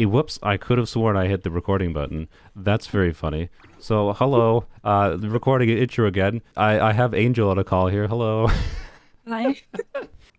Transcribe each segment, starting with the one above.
Whoops, I could have sworn I hit the recording button. That's very funny. So, hello, the recording intro again. I have Angel on a call here. Hello. Hi.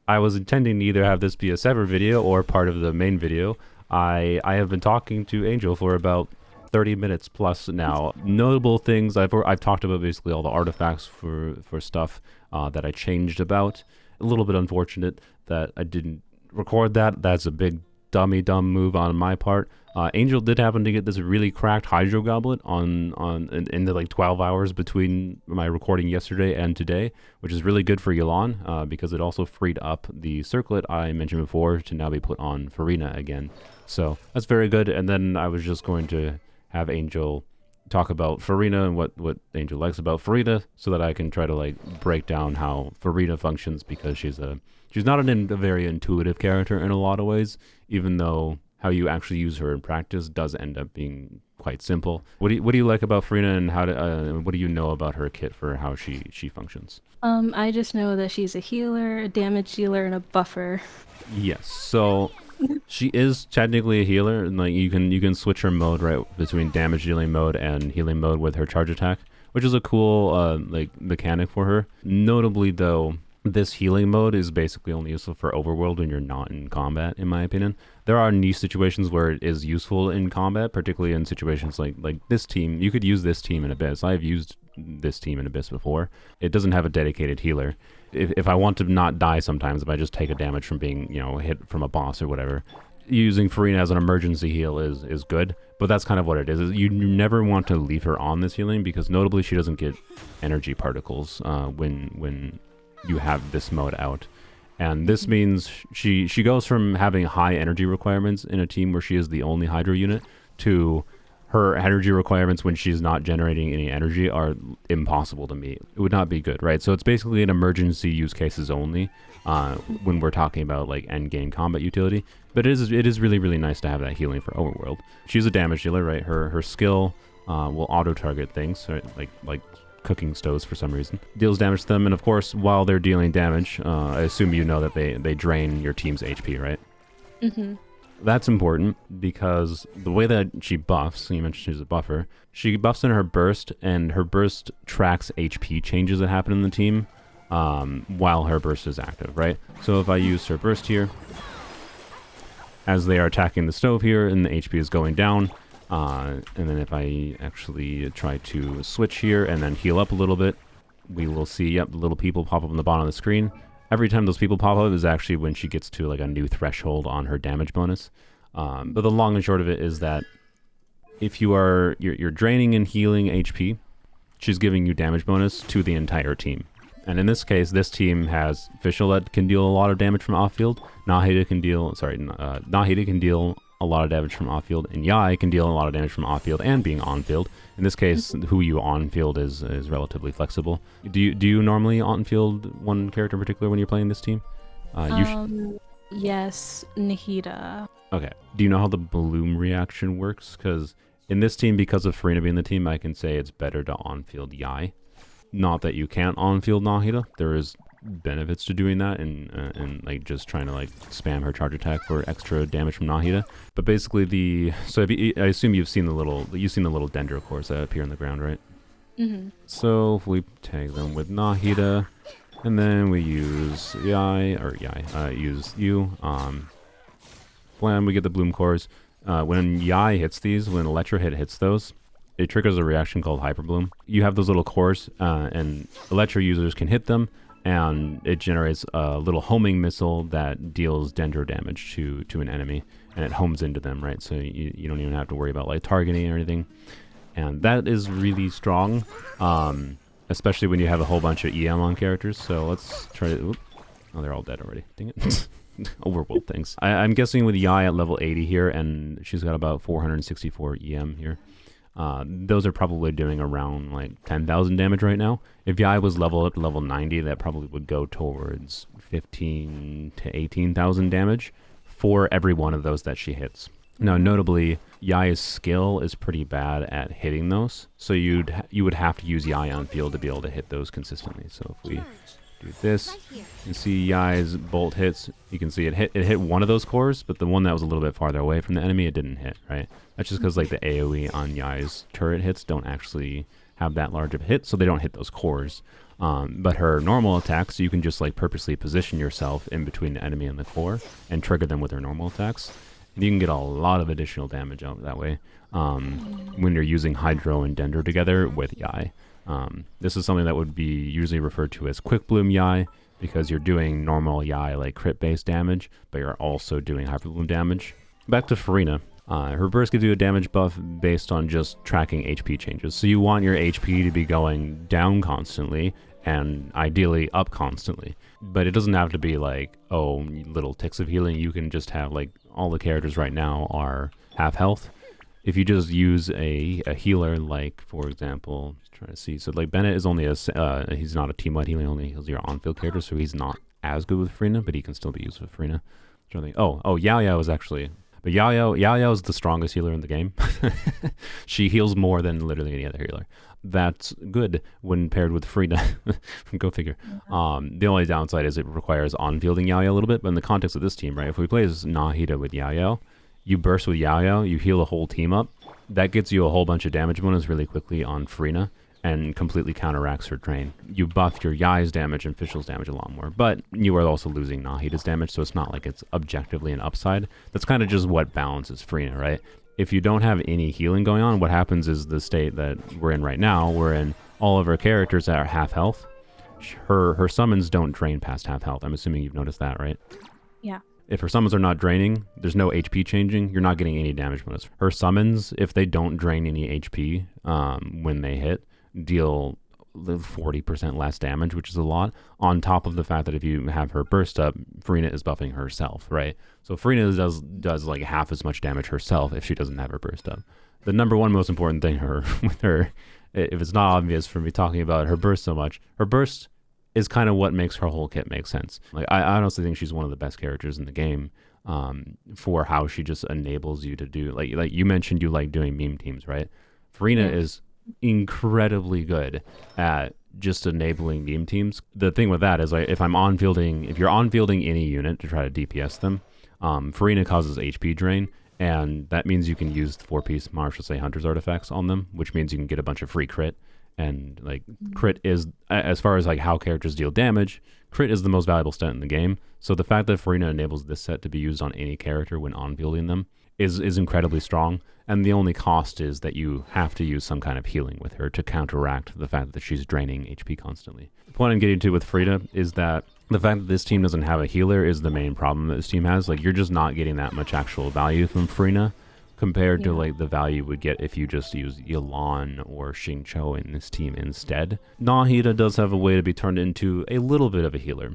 I was intending to either have this be a separate video or part of the main video. I have been talking to Angel for about 30 minutes plus now. Notable things, I've talked about basically all the artifacts for stuff that I changed about. A little bit unfortunate that I didn't record that. That's a big dumb move on my part. Angel did happen to get this really cracked hydro goblet in the like 12 hours between my recording yesterday and today, which is really good for Yelan because it also freed up the circlet I mentioned before to now be put on Furina again. So that's very good. And then I was just going to have Angel talk about Furina and what Angel likes about Furina so that I can try to like break down how Furina functions because she's not a very intuitive character in a lot of ways, even though how you actually use her in practice does end up being quite simple. What do you like about Furina, and what do you know about her kit for how she functions? I just know that she's a healer, a damage dealer, and a buffer. Yes, so she is technically a healer, and like you can switch her mode right between damage dealing mode and healing mode with her charge attack, which is a cool like mechanic for her. Notably though, this healing mode is basically only useful for overworld when you're not in combat, in my opinion. There are niche situations where it is useful in combat, particularly in situations like this team. You could use this team in Abyss. I've used this team in Abyss before. It doesn't have a dedicated healer. If I want to not die sometimes, if I just take a damage from being, hit from a boss or whatever, using Furina as an emergency heal is good, but that's kind of what it is. You never want to leave her on this healing because notably she doesn't get energy particles when you have this mode out. And this means she goes from having high energy requirements in a team where she is the only Hydro unit to her energy requirements when she's not generating any energy are impossible to meet. It would not be good, right? So it's basically an emergency use cases only when we're talking about like end game combat utility. But it is really, really nice to have that healing for overworld. She's a damage dealer, right? Her skill will auto target things, right? Like cooking stoves for some reason. Deals damage to them, and of course, while they're dealing damage, I assume you know that they drain your team's HP, right? Mm-hmm. That's important because the way that she buffs, you mentioned she's a buffer, she buffs in her burst, and her burst tracks HP changes that happen in the team while her burst is active, right? So if I use her burst here, as they are attacking the stove here, and the HP is going down, and then if I actually try to switch here and then heal up a little bit, we will see, yep, the little people pop up on the bottom of the screen. Every time those people pop up is actually when she gets to like a new threshold on her damage bonus. But the long and short of it is that if you're draining and healing HP, she's giving you damage bonus to the entire team. And in this case, this team has Fischl that can deal a lot of damage from off-field. Nahida can deal a lot of damage from off-field, and Yai can deal a lot of damage from off-field and being on-field. In this case, who you on-field is relatively flexible. Do you normally on-field one character in particular when you're playing this team? Yes, Nahida. Okay. Do you know how the bloom reaction works? Because in this team, because of Furina being the team, I can say it's better to on-field Yai. Not that you can't on-field Nahida. There is benefits to doing that and like just trying to like spam her charge attack for extra damage from Nahida. But basically I assume you've seen the little Dendro cores that appear on the ground, right? Mm-hmm. So if we tag them with Nahida, and then we use use you, when we get the bloom cores, when Yai hits these, when Electro hits those, it triggers a reaction called Hyperbloom. You have those little cores, and Electro users can hit them, and it generates a little homing missile that deals Dendro damage to an enemy, and it homes into them, right? So you don't even have to worry about like targeting or anything. And that is really strong, especially when you have a whole bunch of EM on characters. So let's try to... Oh, they're all dead already. Dang it. Overworld things. I'm guessing with Yai at level 80 here, and she's got about 464 EM here. Those are probably doing around like 10,000 damage right now. If Yai was leveled up to level 90, that probably would go towards 15 to 18,000 damage for every one of those that she hits. Now, notably, Yai's skill is pretty bad at hitting those, so you would have to use Yai on field to be able to hit those consistently. So if we do this. You can see Yai's bolt hits. You can see it hit one of those cores, but the one that was a little bit farther away from the enemy, it didn't hit, right? That's just because like the AoE on Yai's turret hits don't actually have that large of a hit, so they don't hit those cores. But her normal attacks, you can just like purposely position yourself in between the enemy and the core and trigger them with her normal attacks. And you can get a lot of additional damage out that way when you're using Hydro and Dendro together with Yai. This is something that would be usually referred to as Quickbloom Yai, because you're doing normal Yai like crit-based damage, but you're also doing Hyperbloom damage. Back to Furina. Her burst gives you a damage buff based on just tracking HP changes. So you want your HP to be going down constantly and ideally up constantly. But it doesn't have to be like, oh, little ticks of healing. You can just have like all the characters right now are half health. If you just use a healer, like for example, trying to see, so like Bennett is only he's not a team-wide healing, only heals your on-field character, so he's not as good with Furina, but he can still be used with Furina. Oh, Yao Yao is actually, but Yao Yao is the strongest healer in the game. She heals more than literally any other healer. That's good when paired with Furina. Go figure. The only downside is it requires on-fielding Yao Yao a little bit, but in the context of this team, right? If we play as Nahida with Yao Yao, you burst with Yao Yao, you heal the whole team up. That gets you a whole bunch of damage bonus really quickly on Furina and completely counteracts her drain. You buff your Yai's damage and Fischl's damage a lot more, but you are also losing Nahida's damage, so it's not like it's objectively an upside. That's kind of just what balances Furina, right? If you don't have any healing going on, what happens is the state that we're in right now, we're in all of our characters that are half health. Her summons don't drain past half health. I'm assuming you've noticed that, right? Yeah. If her summons are not draining, there's no HP changing, you're not getting any damage bonus. Her summons, if they don't drain any HP when they hit, deal 40% less damage, which is a lot, on top of the fact that if you have her burst up, Furina is buffing herself, right? So Furina does like half as much damage herself if she doesn't have her burst up. The number one most important thing with her, if it's not obvious for me talking about her burst so much, her burst is kind of what makes her whole kit make sense. Like I honestly think she's one of the best characters in the game for how she just enables you to do, like you mentioned you like doing meme teams, right? Furina is incredibly good at just enabling meme teams. The thing with that is like if you're on-fielding any unit to try to DPS them, Furina causes HP drain, and that means you can use the 4-piece Marshal Say Hunter's artifacts on them, which means you can get a bunch of free crit. And like crit is, as far as like how characters deal damage, crit is the most valuable stat in the game. So the fact that Furina enables this set to be used on any character when on-fielding them is incredibly strong. And the only cost is that you have to use some kind of healing with her to counteract the fact that she's draining HP constantly. The point I'm getting to with Furina is that the fact that this team doesn't have a healer is the main problem that this team has. Like you're just not getting that much actual value from Furina compared to like the value you would get if you just use Yelan or Xingqiu in this team instead. Nahida does have a way to be turned into a little bit of a healer.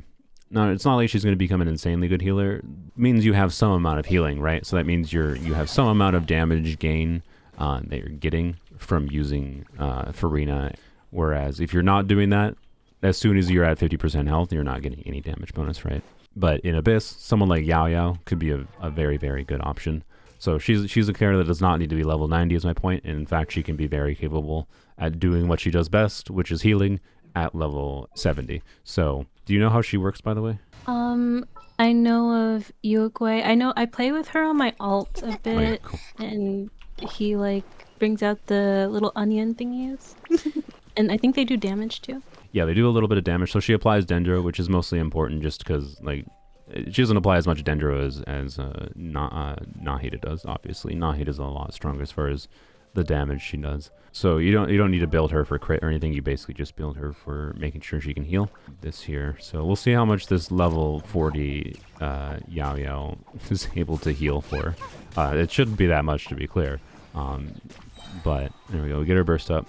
Now, it's not like she's going to become an insanely good healer. It means you have some amount of healing, right? So that means you have some amount of damage gain that you're getting from using Furina. Whereas if you're not doing that, as soon as you're at 50% health, you're not getting any damage bonus, right? But in Abyss, someone like Yao Yao could be a very, very good option. So she's a character that does not need to be level 90 is my point. And in fact, she can be very capable at doing what she does best, which is healing at level 70. So do you know how she works, by the way? I know of Yuogui. I play with her on my alt a bit, Oh, yeah, cool. and he like brings out the little onion thingies. And I think they do damage too. Yeah, they do a little bit of damage. So she applies Dendro, which is mostly important just because like she doesn't apply as much Dendro as Nahida does. Obviously, Nahida's a lot stronger as far as the damage she does. So you don't need to build her for crit or anything. You basically just build her for making sure she can heal. This here. So we'll see how much this level 40 Yao Yao is able to heal for. It shouldn't be that much, to be clear. But there we go. We get her burst up.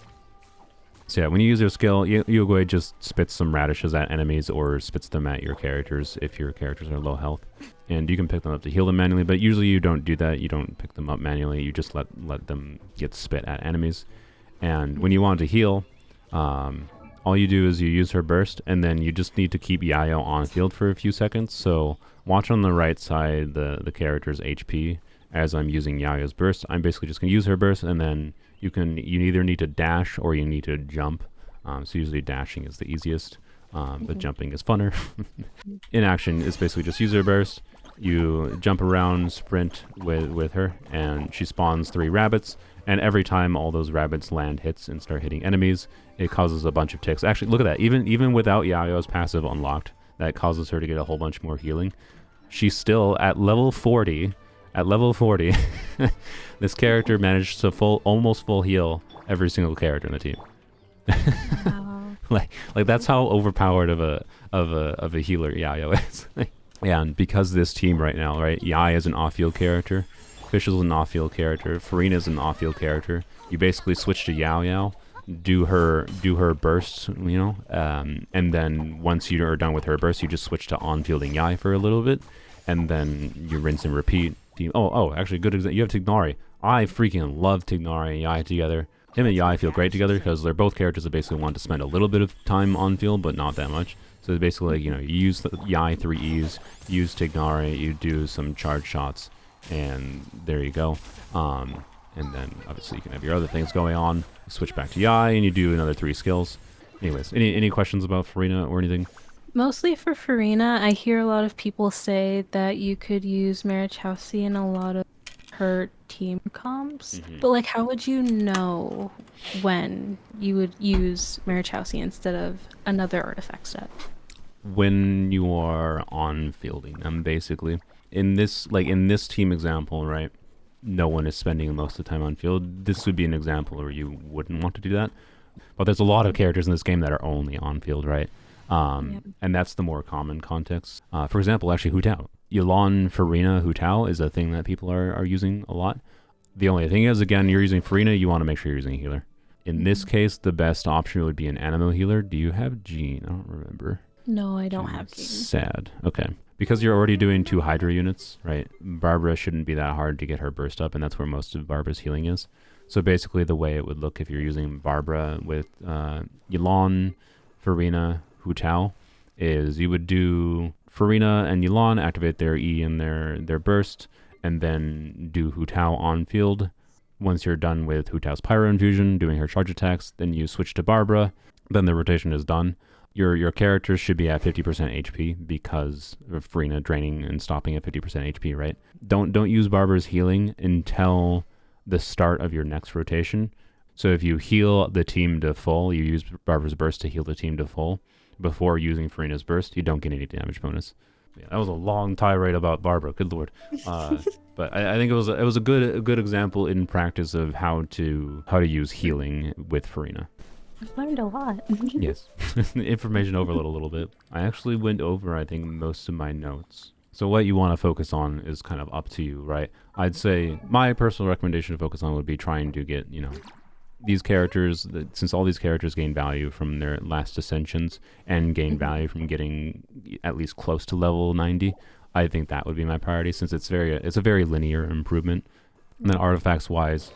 So yeah, when you use your skill, Yuogui just spits some radishes at enemies or spits them at your characters if your characters are low health. And you can pick them up to heal them manually, but usually you don't do that. You don't pick them up manually. You just let them get spit at enemies. And when you want to heal, all you do is you use her burst, and then you just need to keep Yao Yao on field for a few seconds. So watch on the right side the character's HP as I'm using Yao Yao's burst. I'm basically just going to use her burst, and then you either need to dash or you need to jump. So usually dashing is the easiest. but jumping is funner. In action, it's basically just user burst. You jump around, sprint with her, and she spawns 3 rabbits. And every time all those rabbits land hits and start hitting enemies, it causes a bunch of ticks. Actually, look at that. Even without Yao Yao's passive unlocked, that causes her to get a whole bunch more healing. She's still at level 40. At level 40, this character managed to almost full heal every single character in the team. Wow. like that's how overpowered of a healer Yao Yao is. Yeah, and because this team right now, right, Yai is an off-field character, Fischl is an off-field character, Furina is an off-field character. You basically switch to Yao Yao, do her burst, you know, and then once you are done with her burst, you just switch to on-fielding Yai for a little bit, and then you rinse and repeat. Actually, good example. You have Tignari. I freaking love Tignari and Yai together. Him and Yai feel great together because they're both characters that basically want to spend a little bit of time on field, but not that much. So it's basically like, you know, you use the Yai 3Es, use Tignari, you do some charge shots, and there you go. And then obviously you can have your other things going on. Switch back to Yai, and you do another 3 skills. Anyways, any questions about Furina or anything? Mostly for Furina, I hear a lot of people say that you could use Marichowsi in a lot of her team comps. But like, how would you know when you would use Marichowsi instead of another artifact set? When you are on fielding them, basically. In this team example, right? No one is spending most of the time on field. This would be an example where you wouldn't want to do that. But there's a lot of characters in this game that are only on field, right? And that's the more common context. For example, actually, Hu Tao. Yulon, Furina, Hu Tao is a thing that people are using a lot. The only thing is, again, you're using Furina, you want to make sure you're using a healer. In this case, the best option would be an Animo healer. Do you have Jean? I don't remember. No, I don't have Jean. Sad. Okay. Because you're already doing 2 Hydra units, right? Barbara shouldn't be that hard to get her burst up, and that's where most of Barbara's healing is. So basically the way it would look if you're using Barbara with Yulon, Furina, Hu Tao, is you would do Furina and Yulon, activate their E and their burst, and then do Hu Tao on field. Once you're done with Hu Tao's Pyro Infusion, doing her charge attacks, then you switch to Barbara, then the rotation is done. Your characters should be at 50% HP because of Furina draining and stopping at 50% HP, right? Don't use Barbara's healing until the start of your next rotation. So if you heal the team to full, you use Barbara's burst to heal the team to full. Before using Furina's burst, you don't get any damage bonus. Yeah, that was a long tirade about Barbara. Good lord. But I think it was a good example in practice of how to use healing with Furina. I've learned a lot. Yes. Information overload a little bit. I actually went over, I think, most of my notes. So what you want to focus on is kind of up to you, right? I'd say my personal recommendation to focus on would be trying to get, you know, these characters, since all these characters gain value from their last ascensions and gain value from getting at least close to level 90, I think that would be my priority, since it's a very linear improvement. And then artifacts wise,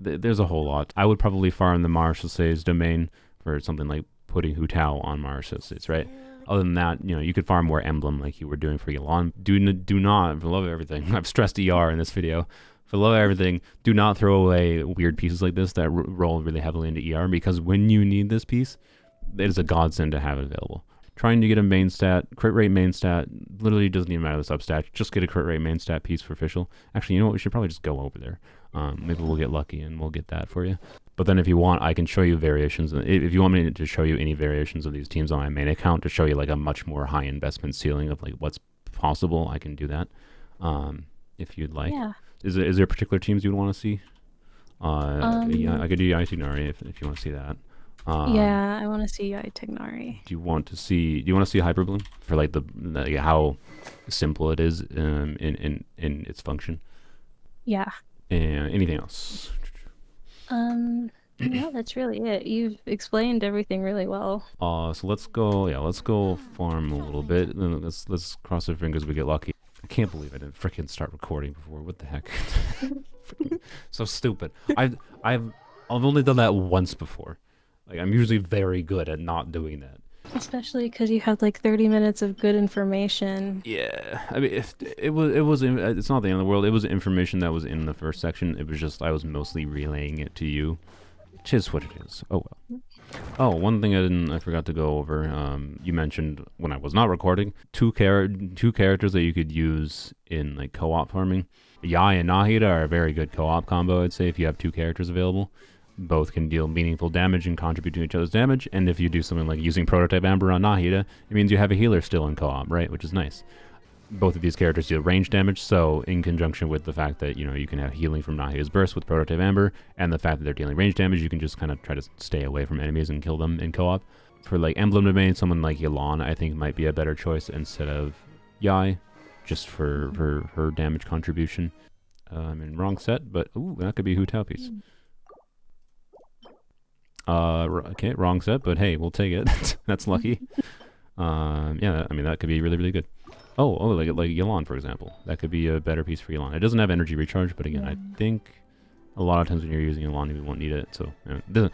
there's a whole lot. I would probably farm the Marshall's domain for something like putting Hu Tao on Marshall's, right? Other than that, you know, you could farm more emblem like you were doing for Yulon. Do not, for love of everything, I've stressed ER in this video. For love of everything, do not throw away weird pieces like this that roll really heavily into ER, because when you need this piece, it is a godsend to have available. Trying to get a main stat, crit rate main stat, literally doesn't even matter the substat. Just get a crit rate main stat piece for Fischl. Actually, you know what? We should probably just go over there. Maybe we'll get lucky and we'll get that for you. But then if you want, I can show you variations. If you want me to show you any variations of these teams on my main account to show you like a much more high investment ceiling of like what's possible, I can do that. If you'd like. Yeah. Is there particular teams you would want to see? Yeah, I could do Tignari if you want to see that. Yeah, I want to see Tignari. Do you want to see Hyperbloom for like the how simple it is in its function? Yeah. And anything else? No, that's really it. You've explained everything really well. So let's go farm a little bit. Let's cross our fingers we get lucky. I can't believe I didn't freaking start recording before. What the heck? So stupid. I've only done that once before. Like, I'm usually very good at not doing that. Especially because you had like 30 minutes of good information. Yeah, I mean, it's not the end of the world. It was information that was in the first section. It was just I was mostly relaying it to you 'Tis what it is. Oh well. Oh, one thing I forgot to go over. You mentioned when I was not recording two characters that you could use in like co-op farming. Yai and Nahida are a very good co-op combo, I'd say, if you have two characters available. Both can deal meaningful damage and contribute to each other's damage. And if you do something like using Prototype Amber on Nahida, it means you have a healer still in co-op, right? Which is nice. Both of these characters deal range damage, so in conjunction with the fact that, you know, you can have healing from Nahida's burst with Prototype Amber, and the fact that they're dealing range damage, you can just kind of try to stay away from enemies and kill them in co-op. For like Emblem Domain, someone like Yelan, I think might be a better choice instead of Yai, just for her damage contribution. I'm in wrong set, but ooh, that could be Hu Tao piece. Okay, wrong set, but hey, we'll take it. That's lucky. Yeah, I mean, that could be really, really good. Oh, like Yelan, for example. That could be a better piece for Yelan. It doesn't have energy recharge, but again, I think a lot of times when you're using Yelan, you won't need it. So, you know,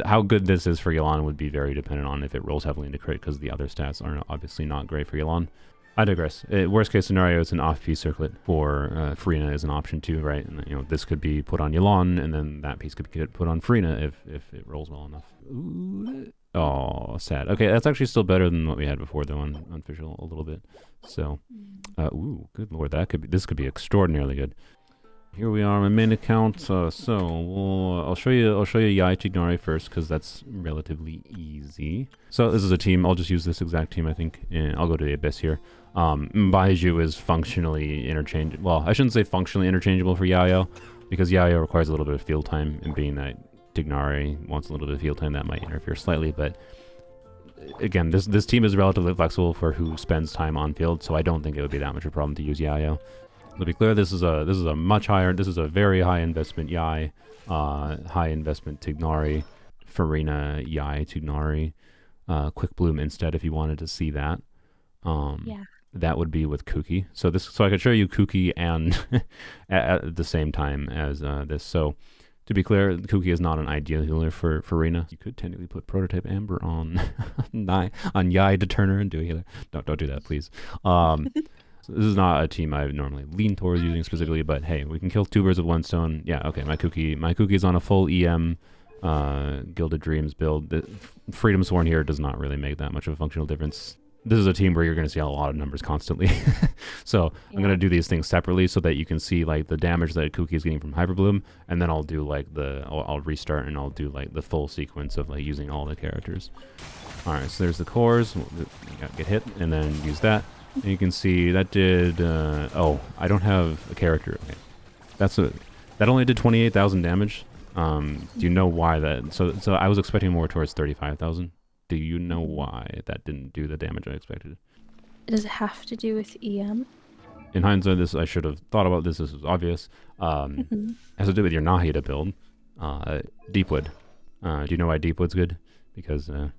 how good this is for Yelan would be very dependent on if it rolls heavily into crit, because the other stats are obviously not great for Yelan. I digress. Worst case scenario, it's an off-piece circlet for Furina is an option too, right? And you know, this could be put on Yelan, and then that piece could get put on Furina if it rolls well enough. Ooh. Oh, sad. Okay, that's actually still better than what we had before, though, on Fischl a little bit. So, ooh, good lord, this could be extraordinarily good. Here we are on my main account. I'll show you Yai Tignari first, because that's relatively easy. So this is a team. I'll just use this exact team, I think, and I'll go to the Abyss here. Baiju is functionally interchangeable. Well, I shouldn't say functionally interchangeable for Yao Yao, because Yao Yao requires a little bit of field time, and being that Tignari wants a little bit of field time, that might interfere slightly, but again, this team is relatively flexible for who spends time on field, so I don't think it would be that much of a problem to use Yao Yao. To be clear, this is a much higher, this is a very high investment Yai, high investment Tignari, Furina, Yai, Tignari, Quickbloom instead if you wanted to see that. Yeah. That would be with Kuki. So I could show you Kuki and at the same time as this. So to be clear, Kuki is not an ideal healer for Furina. You could technically put Prototype Amber on Yai to turn her into a healer. Don't do that, please. So this is not a team I normally lean towards using specifically, but hey, we can kill two birds with one stone. Yeah, okay, my Kuki is on a full EM Gilded Dreams build. The Freedom Sworn here does not really make that much of a functional difference. This is a team where you're going to see a lot of numbers constantly. So I'm going to do these things separately so that you can see like the damage that Kuki is getting from Hyperbloom, and then I'll do like I'll restart and I'll do like the full sequence of like using all the characters. All right, so there's the cores. Get hit and then use that. And you can see that did, oh, I don't have a character. Okay. That only did 28,000 damage. Do you know why that? So I was expecting more towards 35,000. Do you know why that didn't do the damage I expected? Does it have to do with EM? In hindsight, I should have thought about this. This was obvious. Has to do with your Nahida build. Deepwood. Do you know why Deepwood's good? Because the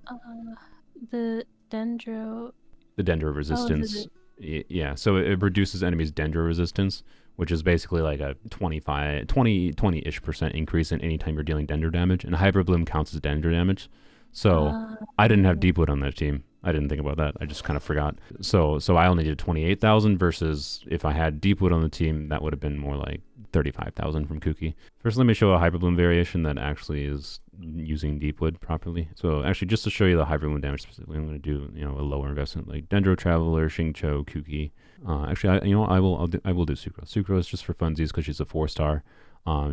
Dendro. The Dendro resistance. Yeah, so it reduces enemies' Dendro resistance, which is basically like a 20-ish% increase in any time you're dealing Dendro damage, and Hyperbloom counts as Dendro damage. So I didn't have Deepwood on that team. I didn't think about that. I just kind of forgot. So I only did 28,000 versus if I had Deepwood on the team, that would have been more like 35,000 from Kuki. First, let me show a Hyperbloom variation that actually is using Deepwood properly. So actually, just to show you the Hyperbloom damage specifically, I'm going to do a lower investment like Dendro Traveler, Xingqiu, Kuki. Actually, I will do Sucrose. Sucrose just for funsies because she's a 4-star.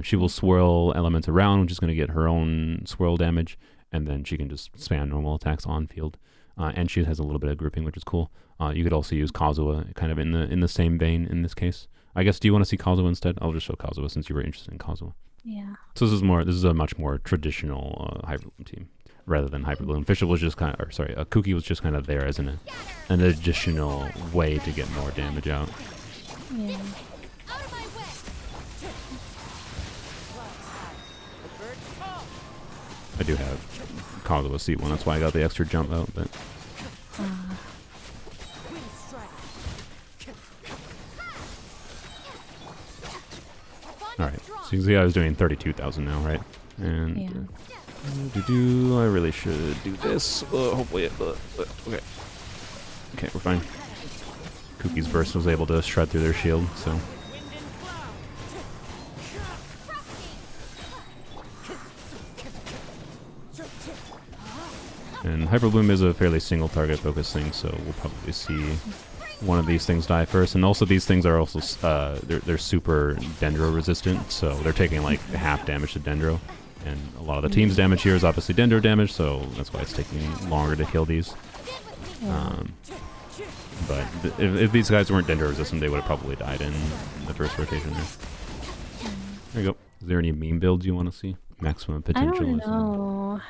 She will swirl elements around, which is going to get her own swirl damage, and then she can just spam normal attacks on field. And she has a little bit of grouping, which is cool. You could also use Kazuha kind of in the same vein in this case. I guess, do you want to see Kazuha instead? I'll just show Kazuha since you were interested in Kazuha. Yeah. So this is a much more traditional Hyperbloom team rather than Hyperbloom. Fischl was just kind of, Kuki was just kind of there as an additional way to get more damage out. Yeah. I do have Kazuha C1, that's why I got the extra jump out, but... Alright, so you can see I was doing 32,000 now, right? And I really should do this. Hopefully okay. Okay, we're fine. Kuki's burst was able to shred through their shield, so... And Hyperbloom is a fairly single target focused thing, so we'll probably see one of these things die first. And also these things are also, they're super Dendro resistant, so they're taking like half damage to Dendro. And a lot of the team's damage here is obviously Dendro damage, so that's why it's taking longer to kill these. But if these guys weren't Dendro resistant, they would have probably died in the first rotation there. There you go. Is there any meme builds you want to see? Maximum potential. I don't know.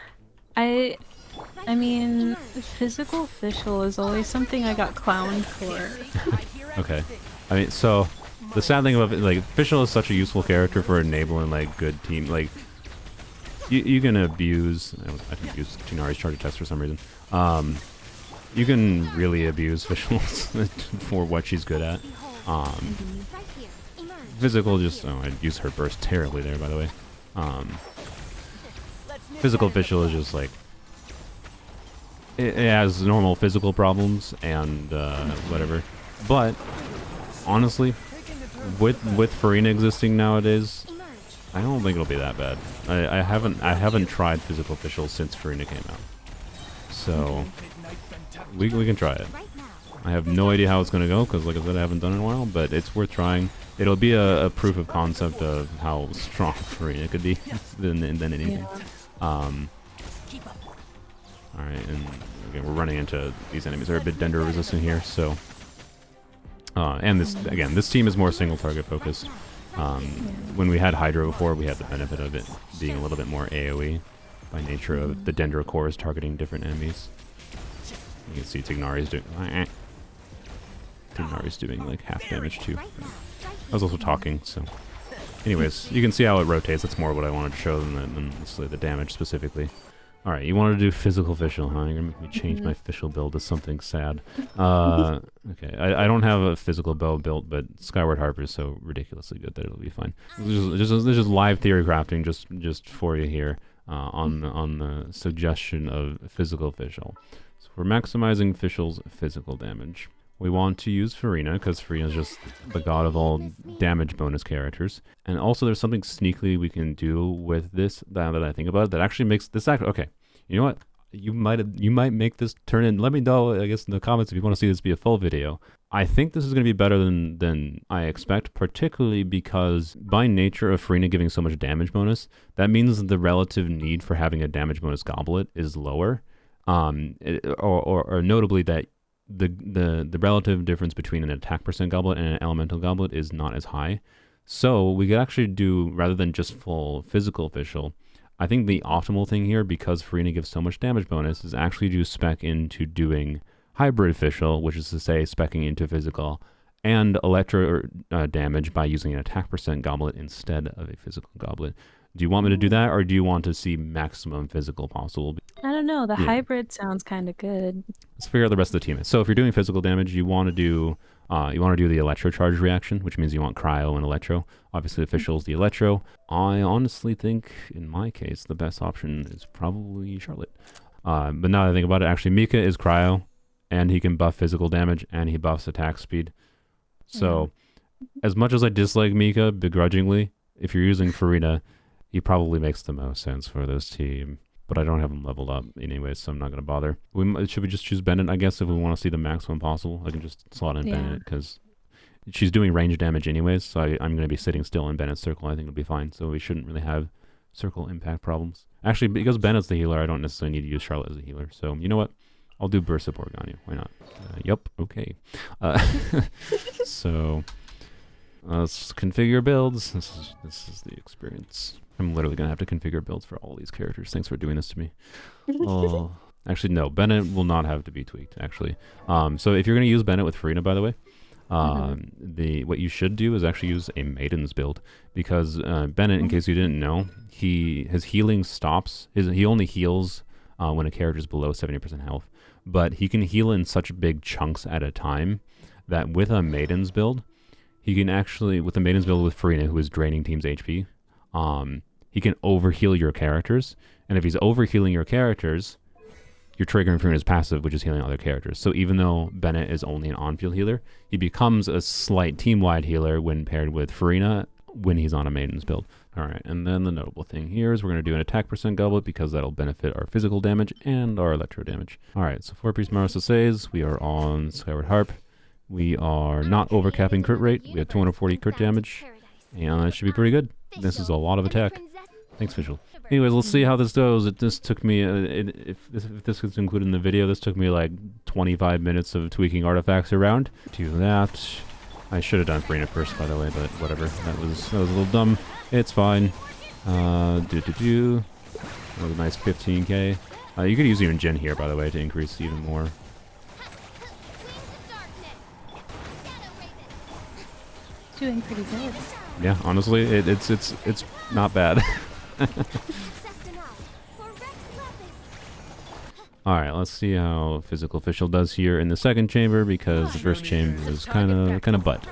I mean, physical Fischl is always something I got clowned for. Okay. I mean, so the sad thing about it, like, Fischl is such a useful character for enabling like good team. Like, you can abuse. I can use Tunari's charge attacks for some reason. You can really abuse Fischl for what she's good at. Physical just, oh, I used her burst terribly there, by the way. Physical Fischl is just like, it has normal physical problems and whatever. But honestly, with Furina existing nowadays, I don't think it'll be that bad. I haven't tried physical Fischl since Furina came out, so we can try it. I have no idea how it's gonna go because, like I said, I haven't done it in a while, but it's worth trying. It'll be a proof of concept of how strong Furina could be than anything. Yeah. Alright, and again, we're running into these enemies that are a bit Dendro resistant here, so... and this, again, this team is more single target focused. When we had Hydro before, we had the benefit of it being a little bit more AoE by nature of the Dendro cores targeting different enemies. You can see Tignari's doing like half damage too. I was also talking, so... Anyways, you can see how it rotates. That's more what I wanted to show than the damage specifically. Alright, you wanted to do physical Fischl, huh? You're gonna make me change my Fischl build to something sad. Okay, I don't have a physical build built, but Skyward Harper is so ridiculously good that it'll be fine. This is just live theory crafting just for you here on the suggestion of physical Fischl. So we're maximizing Fischl's physical damage. We want to use Furina, because Furina is just the god of all damage bonus characters. And also there's something sneakily we can do with this, that I think about it, that actually makes this act... Okay, you know what? You might make this turn in... Let me know, I guess, in the comments if you want to see this be a full video. I think this is going to be better than I expect, particularly because by nature of Furina giving so much damage bonus, that means the relative need for having a damage bonus goblet is lower. Or notably that the relative difference between an attack percent goblet and an elemental goblet is not as high. So we could actually do, rather than just full physical Fischl, I think the optimal thing here, because Furina gives so much damage bonus, is actually to spec into doing hybrid Fischl, which is to say specking into physical and electro damage by using an attack percent goblet instead of a physical goblet. Do you want me to do that, or do you want to see maximum physical possible? I don't know. The hybrid sounds kind of good. Let's figure out the rest of the team. So if you're doing physical damage, you want to do the electro charge reaction, which means you want cryo and electro. Obviously, the Fischl is the electro. I honestly think, in my case, the best option is probably Charlotte. But now that I think about it, actually, Mika is cryo, and he can buff physical damage, and he buffs attack speed. So, as much as I dislike Mika begrudgingly, if you're using Furina, he probably makes the most sense for this team. But I don't have him leveled up anyway, so I'm not going to bother. Should we just choose Bennett, I guess, if we want to see the maximum possible? I can just slot in Bennett, because she's doing range damage anyways, so I'm going to be sitting still in Bennett's circle. I think it'll be fine, so we shouldn't really have circle impact problems. Actually, because Bennett's the healer, I don't necessarily need to use Charlotte as a healer. So, you know what? I'll do burst support on you. Why not? Yup, okay. So, let's configure builds. This is the experience. I'm literally going to have to configure builds for all these characters. Thanks for doing this to me. Oh, actually, no. Bennett will not have to be tweaked, actually. So if you're going to use Bennett with Furina, by the way, what you should do is actually use a Maiden's build. Because Bennett, in case you didn't know, his healing stops. He only heals when a character is below 70% health. But he can heal in such big chunks at a time that with a Maiden's build, he can actually, with the Maiden's build with Furina, who is draining team's HP, he can overheal your characters, and if he's overhealing your characters, you're triggering Furina's passive, which is healing other characters. So even though Bennett is only an on-field healer, he becomes a slight team-wide healer when paired with Furina when he's on a Maiden's build. Alright, and then the notable thing here is we're going to do an attack percent goblet because that'll benefit our physical damage and our electro damage. Alright, so 4 Priest Marosa says we are on Skyward Harp. We are not overcapping crit rate. We have 240 crit damage, and that should be pretty good. This is a lot of attack. Thanks, Fischl. Anyways, let's see how this goes. This took me, if this was included in the video, this took me like 25 minutes of tweaking artifacts around. Do that. I should have done Furina first, by the way, but whatever. That was a little dumb. It's fine. That was a nice 15k. You could use even Jin here, by the way, to increase even more. Doing pretty good. Yeah, honestly, it's not bad. Alright, let's see how physical Fischl does here in the second chamber, because the first chamber was kind of butt.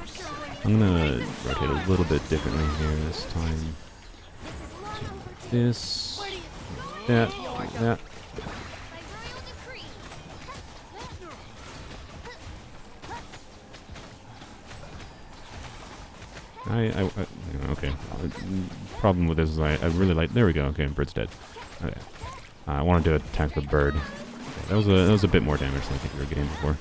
I'm gonna rotate a little bit differently here this time. This, that. Okay. Problem with this is I really like. There we go. Okay, bird's dead. Okay. I wanted to attack the bird. Okay, that was a bit more damage than I think we were getting before.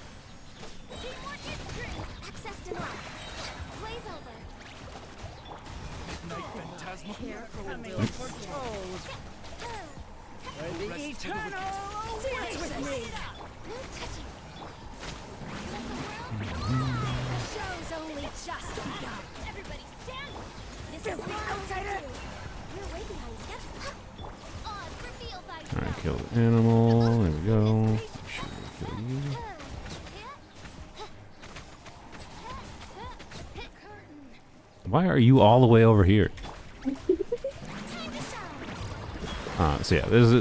Alright, kill the animal. There we go. Make sure we kill you. Why are you all the way over here? So yeah, this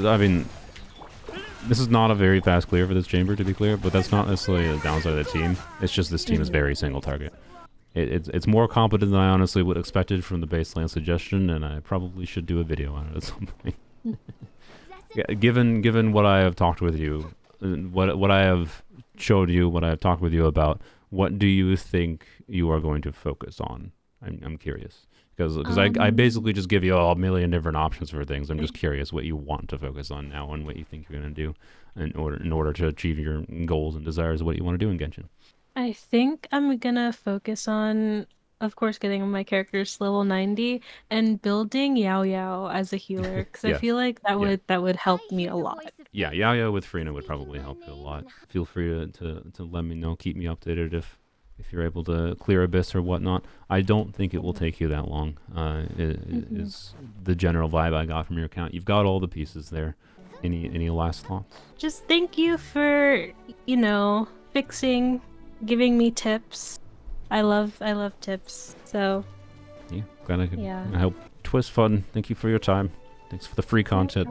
is not a very fast clear for this chamber, to be clear, but that's not necessarily the downside of the team. It's just this team is very single target. It's more competent than I honestly would have expected from the baseline suggestion, and I probably should do a video on it at some point. Yeah, given what I have talked with you, what I have showed you, what I have talked with you about, what do you think you are going to focus on? I'm curious. Because I basically just give you a million different options for things. I'm just curious what you want to focus on now and what you think you're going to do in order to achieve your goals and desires of what you want to do in Genshin. I think I'm gonna focus on, of course, getting my characters level 90 and building Yao Yao as a healer, because I feel like that would help me a lot. Yeah, Yao Yao with Furina would probably help you a lot. Feel free to let me know, keep me updated if you're able to clear Abyss or whatnot. I don't think it will take you that long. Is the general vibe I got from your account. You've got all the pieces there. Any last thoughts? Just thank you for, fixing, giving me tips. I love tips. So yeah, glad I could help. Twist fun. Thank you for your time. Thanks for the free content.